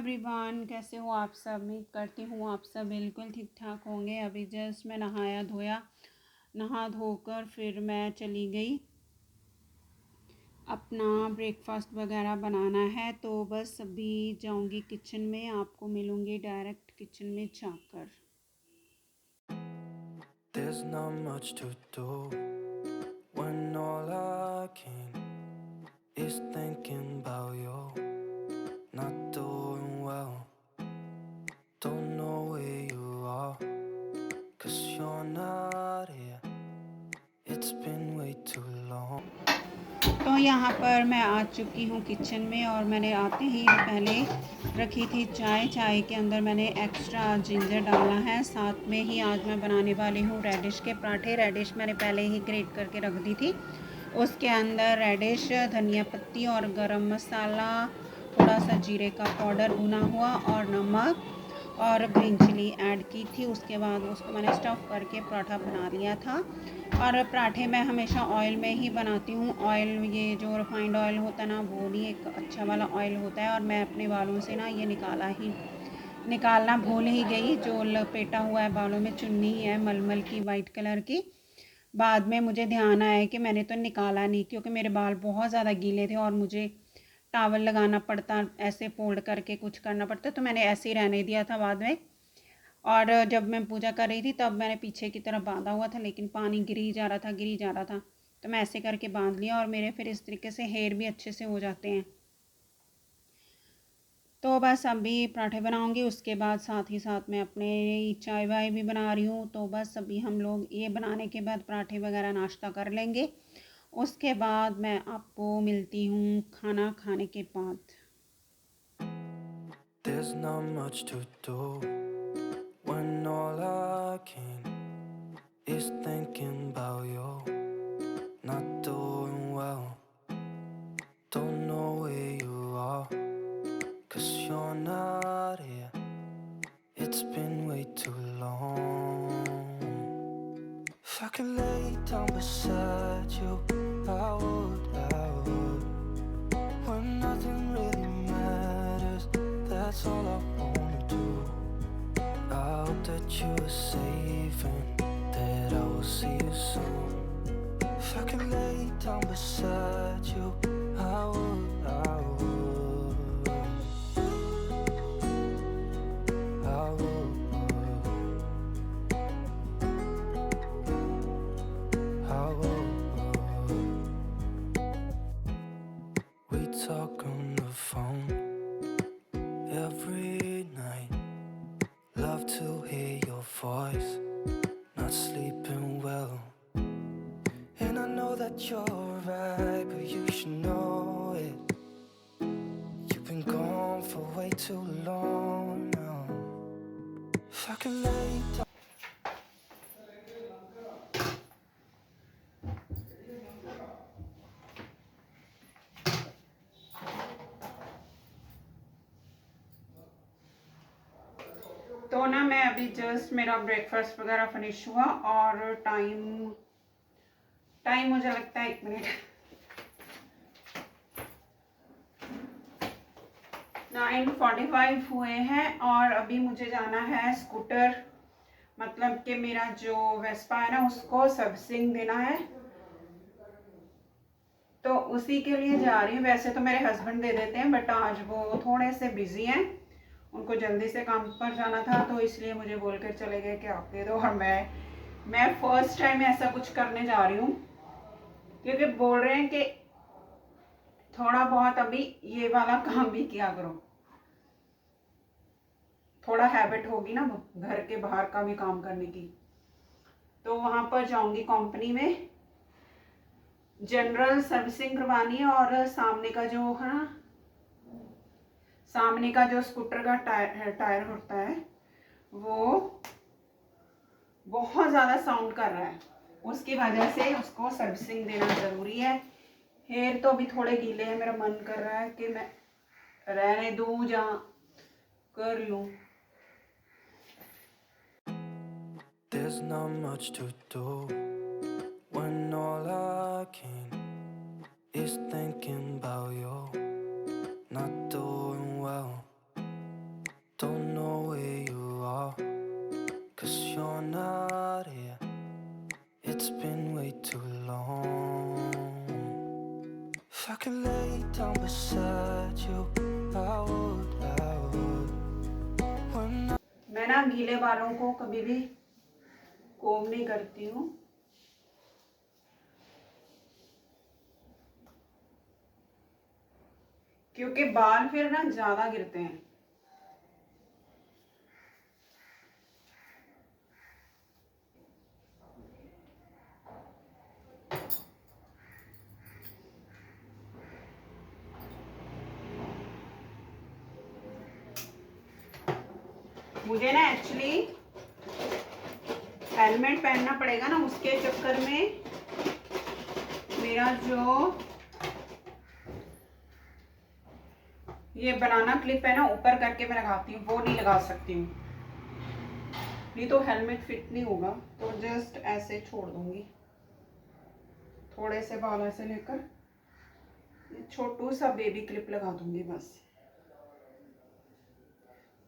Everyone, कैसे हो आप सब। उम्मीद करती हूँ आप सब बिल्कुल ठीक ठाक होंगे। अभी जस्ट मैं नहाया धोया, नहा धोकर फिर मैं चली गई अपना ब्रेकफास्ट वगैरह बनाना है। तो बस अभी जाऊँगी किचन में, आपको मिलूँगी डायरेक्ट किचन में जाकर। There's not much to do when all I can is thinking about you. Not doing well, don't know where you are, 'cause you're not here. It's been way too long. तो यहाँ पर मैं आ चुकी हूँ kitchen में और मैंने आते ही पहले रखी थी चाय। चाय के अंदर मैंने एक्स्ट्रा जिंजर डाला है। साथ में ही आज मैं बनाने वाली हूँ रेडिश के पराठे। रेडिश मैंने पहले ही ग्रेट करके रख दी थी। उसके अंदर रेडिश, धनिया पत्ती और गरम मसाला, थोड़ा सा जीरे का पाउडर भुना हुआ और नमक और ग्रीन चिली ऐड की थी। उसके बाद उसको मैंने स्टफ़ करके पराठा बना लिया था। और पराठे मैं हमेशा ऑयल में ही बनाती हूँ। ऑयल, ये जो रिफाइंड ऑयल होता है ना, वो नहीं, एक अच्छा वाला ऑयल होता है। और मैं अपने बालों से ना ये निकालना भूल ही गई। जो लपेटा हुआ है बालों में चुन्नी है मलमल की, वाइट कलर की। बाद में मुझे ध्यान आया कि मैंने तो निकाला नहीं, क्योंकि मेरे बाल बहुत ज़्यादा गीले थे और मुझे टावल लगाना पड़ता, ऐसे फोल्ड करके कुछ करना पड़ता, तो मैंने ऐसे ही रहने दिया था बाद में। और जब मैं पूजा कर रही थी तब मैंने पीछे की तरफ बांधा हुआ था, लेकिन पानी गिरी जा रहा था। तो मैं ऐसे करके बांध लिया और मेरे फिर इस तरीके से हेयर भी अच्छे से हो जाते हैं। तो बस अभी पराठे बनाऊंगी, उसके बाद साथ ही साथ मैं अपने चाय वाय भी बना रही हूँ। तो बस अभी हम लोग ये बनाने के बाद पराठे वगैरह नाश्ता कर लेंगे। उसके बाद मैं आपको मिलती हूँ खाना खाने के बाद। There's not much to do when all I can is thinking about you. Not doing well, don't know where you are, 'cause you're not here. It's been way too long. If I could lay down beside you, I would. When nothing really matters, that's all I wanna do. I hope that you are safe and that I will see you soon. If I could lay down beside you, I would. I would. I would. We talk on the phone every night. Love to hear your voice. Not sleeping well, and I know that you're right, but you should know it. You've been gone for way too long now. If I could lay down. तो ना मैं अभी just मेरा breakfast वगैरह finish हुआ और time मुझे लगता है 1 मिनट, 9:45 हुए हैं। और अभी मुझे जाना है स्कूटर, मतलब कि मेरा जो वेस्पा है ना, उसको सर्विसिंग देना है। तो उसी के लिए जा रही हूँ। वैसे तो मेरे हस्बैंड दे देते हैं, बट आज वो थोड़े से बिजी हैं, उनको जल्दी से काम पर जाना था, तो इसलिए मुझे बोल कर चले गए कि आप दे दो। और मैं फर्स्ट टाइम ऐसा कुछ करने जा रही हूँ, क्योंकि बोल रहे हैं कि थोड़ा बहुत अभी ये वाला काम भी किया करो, थोड़ा हैबिट होगी ना घर के बाहर का भी काम करने की। तो वहां पर जाऊंगी कंपनी में, जनरल सर्विसिंग करवानी है। और सामने का जो है ना, सामने का जो स्कूटर का टायर होता है, वो बहुत ज़्यादा साउंड कर रहा है, उसकी वजह से उसको सर्विसिंग देना ज़रूरी है। हेयर तो अभी थोड़े गीले हैं, मेरा मन कर रहा है कि मैं रहने दूँ या कर लूँ। There's not much to do when all I can is thinking about you. Not doing well, ना गीले बालों को कभी भी कोम नहीं करती हूँ, क्योंकि बाल फिर ना ज्यादा गिरते हैं। मुझे ना एक्चुअली हेलमेट पहनना पड़ेगा ना, उसके चक्कर में मेरा जो ये बनाना क्लिप है ना, ऊपर करके मैं लगाती हूँ, वो नहीं लगा सकती हूँ, नहीं तो हेलमेट फिट नहीं होगा। तो जस्ट ऐसे छोड़ दूंगी, थोड़े से बाल ऐसे लेकर छोटू सा बेबी क्लिप लगा दूंगी बस।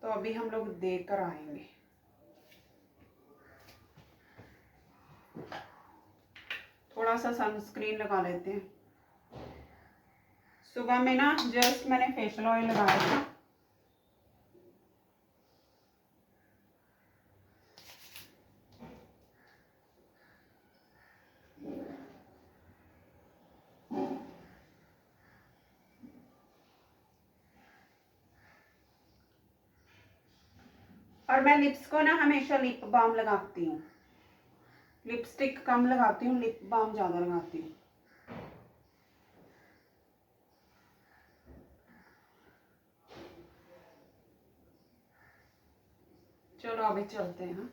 तो अभी हम लोग देख कर आएंगे। थोड़ा सा सनस्क्रीन लगा लेते हैं। सुबह में ना जस्ट मैंने फेशियल ऑयल लगाया था, और मैं लिप्स को ना हमेशा लिप बाम लगाती हूँ, लिपस्टिक कम लगाती हूँ, लिप बाम ज्यादा लगाती हूँ। चलो अभी चलते हैं।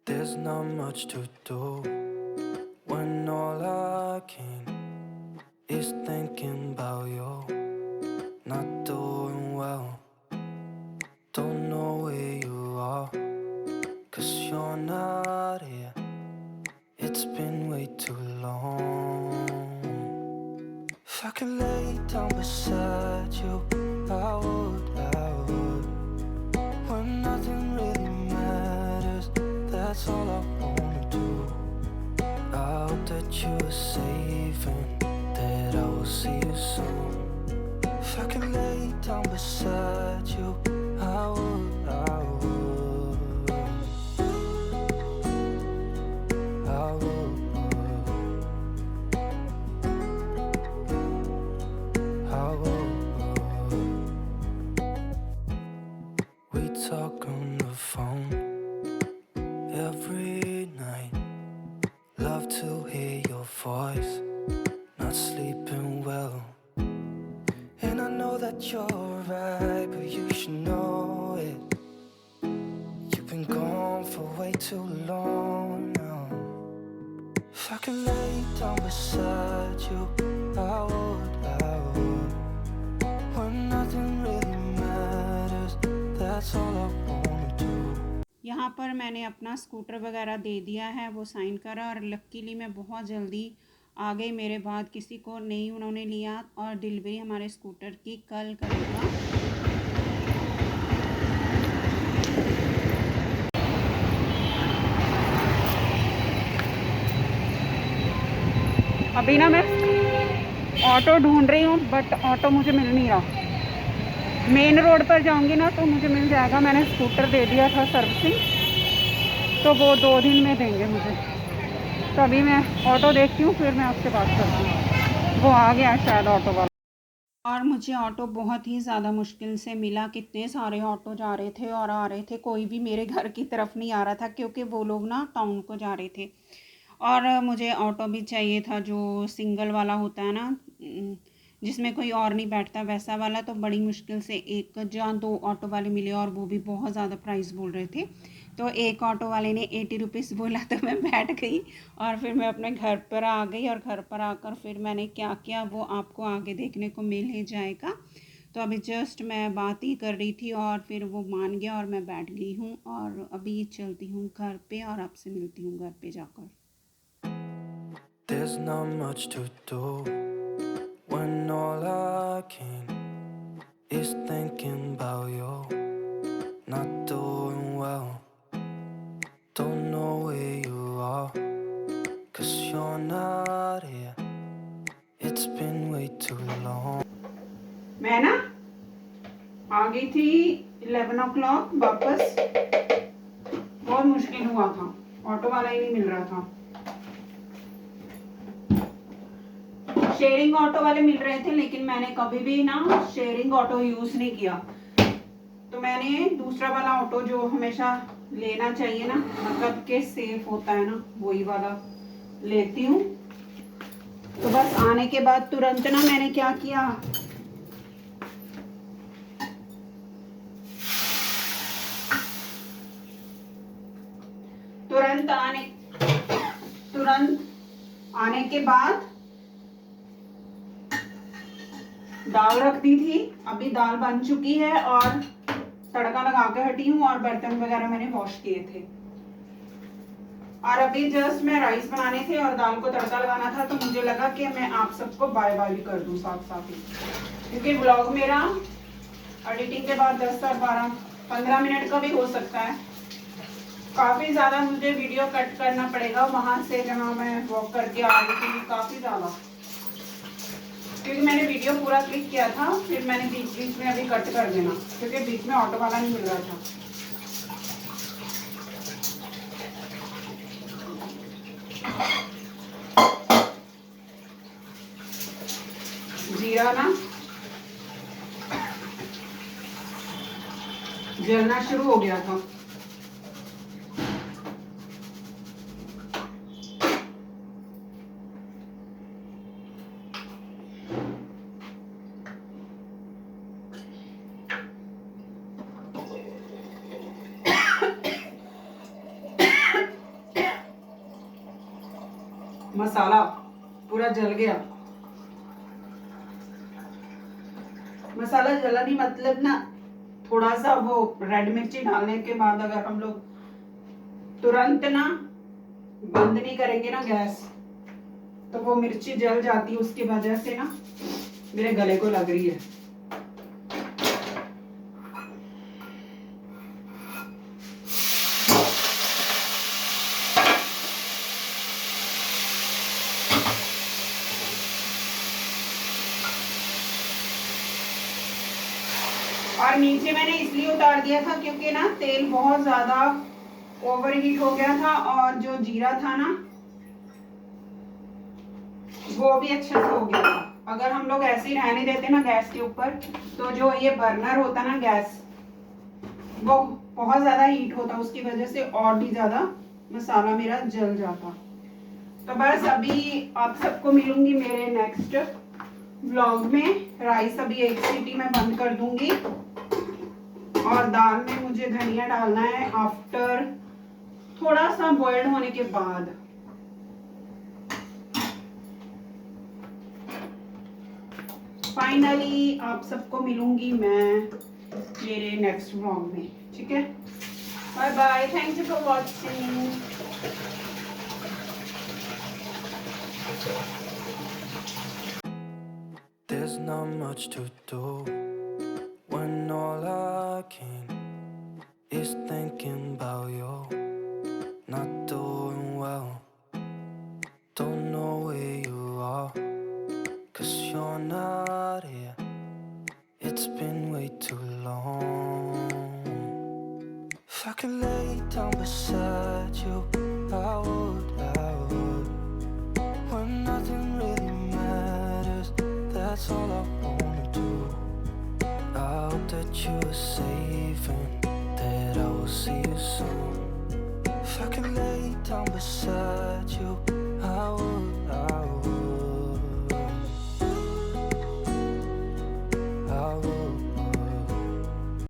There's not much to do when all I can is thinking about you. Not doing well, don't know where you are, 'cause you're not here. It's been way too long. If I could lay down beside you, I would. When nothing really matters, that's all I wanna do. I hope that you are safe and that I will see you soon. If I could lay down beside you, I would. I would. I would. We talk on the phone every night. Love to hear your voice. Not sleeping well, and I know that you're right, but you should know it. You've been gone for way too long now. If I could lay down beside you, I would. When nothing really matters, that's all I wanna do. यहाँ पर मैंने अपना scooter वगैरह दे दिया है, वो sign करा, और लकीली मैं बहुत जल्दी आ गई, मेरे बाद किसी को नहीं उन्होंने लिया, और डिलीवरी हमारे स्कूटर की कल करेगा। अभी ना मैं ऑटो ढूंढ रही हूँ, बट ऑटो मुझे मिल नहीं रहा। मेन रोड पर जाऊँगी ना तो मुझे मिल जाएगा। मैंने स्कूटर दे दिया था सर्विसिंग, तो वो 2 दिन में देंगे मुझे। तो अभी मैं ऑटो देखती हूँ, फिर मैं आपसे बात करती हूँ। वो आ गया शायद ऑटो वाला। और मुझे ऑटो बहुत ही ज़्यादा मुश्किल से मिला। कितने सारे ऑटो जा रहे थे और आ रहे थे, कोई भी मेरे घर की तरफ नहीं आ रहा था, क्योंकि वो लोग ना टाउन को जा रहे थे। और मुझे ऑटो भी चाहिए था जो सिंगल वाला होता है ना, जिसमें कोई और नहीं बैठता, वैसा वाला। तो बड़ी मुश्किल से 1 या 2 ऑटो वाले मिले, और वो भी बहुत ज़्यादा प्राइस बोल रहे थे। तो एक ऑटो वाले ने 80 रुपीज़ बोला, तो मैं बैठ गई, और फिर मैं अपने घर पर आ गई। और घर पर आकर फिर मैंने क्या किया, वो आपको आगे देखने को मिल ही जाएगा। तो अभी जस्ट मैं बात ही कर रही थी, और फिर वो मान गया, और मैं बैठ गई हूँ। और अभी चलती हूँ घर पे, और आपसे मिलती हूँ घर पे जाकर। There's not much to do when all I can is thinking about you. मैं ना आ गई थी 11 o'clock वापस। बहुत मुश्किल हुआ था, ऑटो वाला ही नहीं मिल रहा था। शेयरिंग ऑटो वाले मिल रहे थे, लेकिन मैंने कभी भी ना शेयरिंग ऑटो यूज नहीं किया। तो मैंने दूसरा वाला ऑटो जो हमेशा लेना चाहिए ना, मतलब के सेफ होता है ना, वही वाला लेती हूँ। तो बस आने के बाद तुरंत ना मैंने क्या किया, तुरंत आने के बाद दाल रख दी थी। अभी दाल बन चुकी है और तड़का लगा के हटी हूँ, और बर्तन वगैरह मैंने वॉश किए थे। और अभी जस्ट मैं राइस बनाने थे और दाल को तड़का लगाना था, तो मुझे लगा कि मैं आप सबको बाय बाय भी कर दूं साथ साथ ही, क्योंकि ब्लॉग मेरा एडिटिंग के बाद 10 से 12-15 मिनट का भी हो सकता है। काफ़ी ज़्यादा मुझे वीडियो कट करना पड़ेगा वहाँ से जहाँ मैं वॉक करके आ रही थी, काफ़ी ज़्यादा, क्योंकि मैंने वीडियो पूरा क्लिक किया था, फिर मैंने बीच बीच में अभी कट कर देना, क्योंकि बीच में ऑटो वाला नहीं मिल रहा था। जीरा ना जलना शुरू हो गया था। मसाला पूरा जल गया। मसाला जला नहीं मतलब ना, थोड़ा सा वो रेड मिर्ची डालने के बाद अगर हम लोग तुरंत ना बंद नहीं करेंगे ना गैस, तो वो मिर्ची जल जाती है, उसकी वजह से ना मेरे गले को लग रही है। और नीचे मैंने इसलिए उतार दिया था क्योंकि ना तेल बहुत ज्यादा ओवरहीट हो गया था, और जो जीरा था ना वो भी अच्छे से हो गया था। अगर हम लोग ऐसे ही रहने देते ना गैस के ऊपर, तो जो ये बर्नर होता ना गैस, वो बहुत ज्यादा हीट होता, उसकी वजह से और भी ज्यादा मसाला मेरा जल जाता। तो बस अभी आप सबको मिलूंगी मेरे नेक्स्ट व्लॉग में। राइस अभी एक सीटी में बंद कर दूंगी, और दाल में मुझे धनिया डालना है आफ्टर थोड़ा सा बॉइल्ड होने के बाद। फाइनली आप सबको मिलूंगी मैं मेरे नेक्स्ट व्लॉग में, ठीक है? Bye bye, thank you for watching. There's not much to do when all I can is thinking about you. Not doing well, don't know where you are, 'cause you're not here. It's been way too long. If I could lay down beside you, I would. When nothing really matters, that's all I wanna do. I hope that you are safe and that I will see you soon. If I could lay down beside